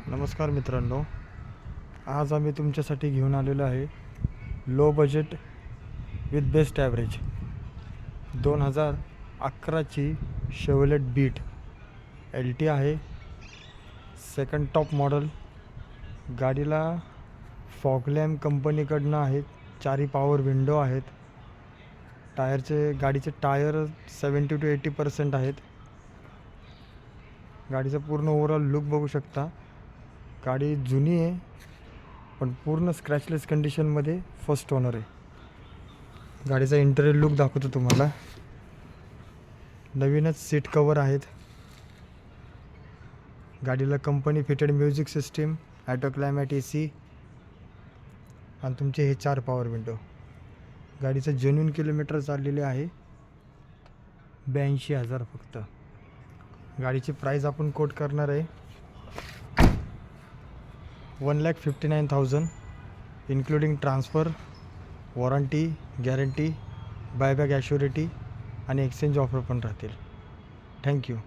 नमस्कार मित्रांनो, आज आम्ही तुमच्यासाठी घेऊन आलेलो आहे low budget with best average 2011ची शेवलेट बीट LT आहे. Second top model. गाडीला फॉग लॅम्प कंपनीकडनं आहेत. चारी पॉवर विंडो आहेत. गाडीचे टायर 70 to 80% आहेत. गाडीचा पूर्ण ओव्हरऑल लुक बघू शकता. गाडी जुनी आहे पण पूर्ण स्क्रॅचलेस कंडिशनमध्ये फर्स्ट ओनर आहे. गाडीचा इंटेरियर लुक दाखवतो तुम्हाला. नवीनच सीट कवर आहेत. गाडीला company fitted music system, auto climate AC आणि तुमचे हे 4 पॉवर विंडो. गाडीचं जेन्युइन किलोमीटर चाललेले आहे 82,000 फक्त. गाडीची प्राईस आपण कोट करणार आहे 1,59,000 including transfer, warranty, guarantee, buyback assurity आणि एक्सचेंज ऑफर पण राहतील. थँक्यू.